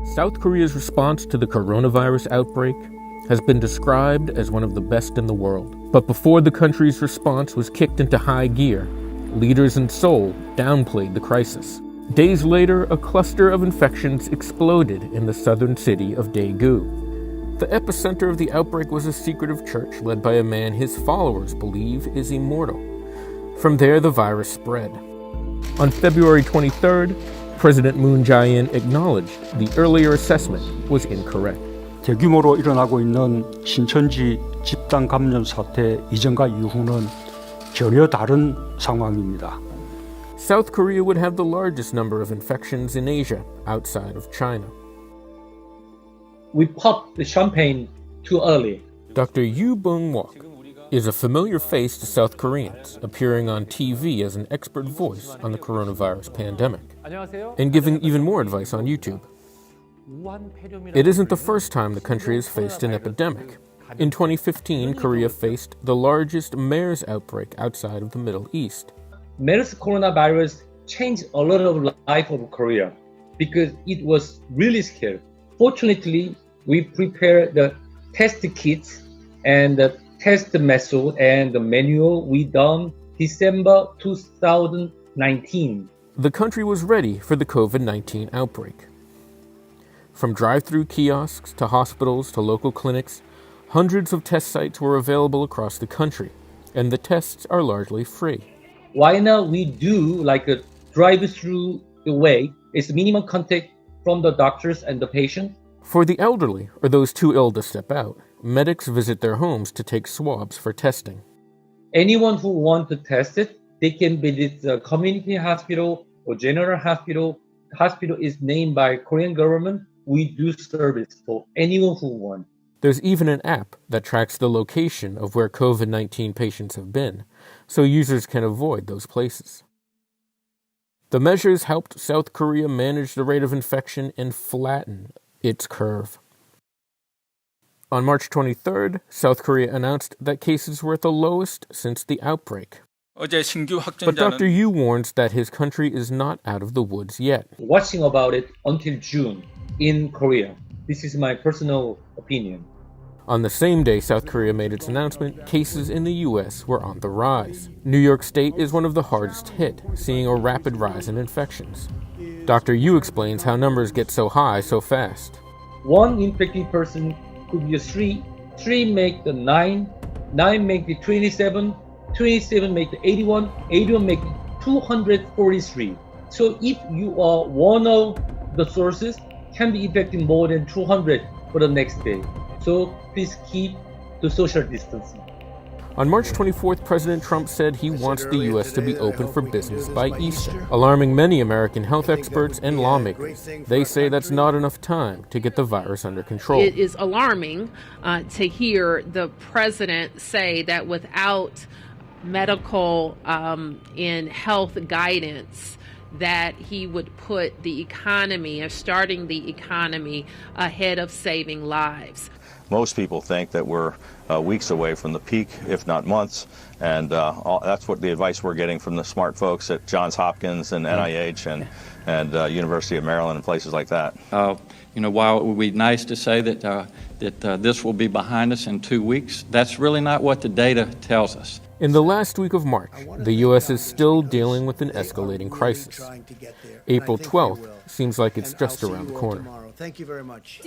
South Korea's response to the coronavirus outbreak has been described as one of the best in the world. But before the country's response was kicked into high gear, leaders in Seoul downplayed the crisis. Days later, a cluster of infections exploded in the southern city of Daegu. The epicenter of the outbreak was a secretive church led by a man his followers believe is immortal. From there, the virus spread. On February 23rd, President Moon Jae-in acknowledged the earlier assessment was incorrect. 대규모로 일어나고 있는 신천지 집단 감염 사태 이전과 이후는 전혀 다른 상황입니다. South Korea would have the largest number of infections in Asia outside of China. We popped the champagne too early. Dr. Yoo Bung-wook is a familiar face to South Koreans, appearing on TV as an expert voice on the coronavirus pandemic, and giving even more advice on YouTube. It isn't the first time the country has faced an epidemic. In 2015, Korea faced the largest MERS outbreak outside of the Middle East. MERS coronavirus changed a lot of life of Korea because it was really scary. Fortunately, we prepared the test kits and the test method and the manual we done December 2019. The country was ready for the COVID-19 outbreak. From drive-through kiosks to hospitals to local clinics, hundreds of test sites were available across the country, and the tests are largely free. Why not we do like a drive-through way? It's minimum contact from the doctors and the patient. For the elderly or those too ill to step out, medics visit their homes to take swabs for testing. Anyone who wants to test it, they can visit the community hospital or general hospital. The hospital is named by Korean government. We do service for anyone who wants. There's even an app that tracks the location of where COVID-19 patients have been, so users can avoid those places. The measures helped South Korea manage the rate of infection and flatten its curve. On March 23rd, South Korea announced that cases were at the lowest since the outbreak. But Dr. Yoo warns that his country is not out of the woods yet. Watching about it until June in Korea. This is my personal opinion. On the same day South Korea made its announcement, cases in the U.S. were on the rise. New York State is one of the hardest hit, seeing a rapid rise in infections. Dr. Yoo explains how numbers get so high so fast. One infected person could be a 3 make the 9 make the 27, 27 make the 81, 81 make 243. So if you are one of the sources, can be infecting more than 200 for the next day. So please keep the social distancing. On March 24th, President Trump said he wants the U.S. to be open for business by Easter, alarming many American health experts and lawmakers. They say that's not enough time to get the virus under control. It is alarming to hear the president say that without medical and health guidance, that he would put the economy or starting the economy ahead of saving lives. Most people think that we're weeks away from the peak, if not months, and that's what the advice we're getting from the smart folks at Johns Hopkins and NIH and University of Maryland and places like that. While it would be nice to say that this will be behind us in 2 weeks, that's really not what the data tells us. In the last week of March, the U.S. is still dealing with an escalating crisis. April 12th seems like it's just around the corner. Thank you very much.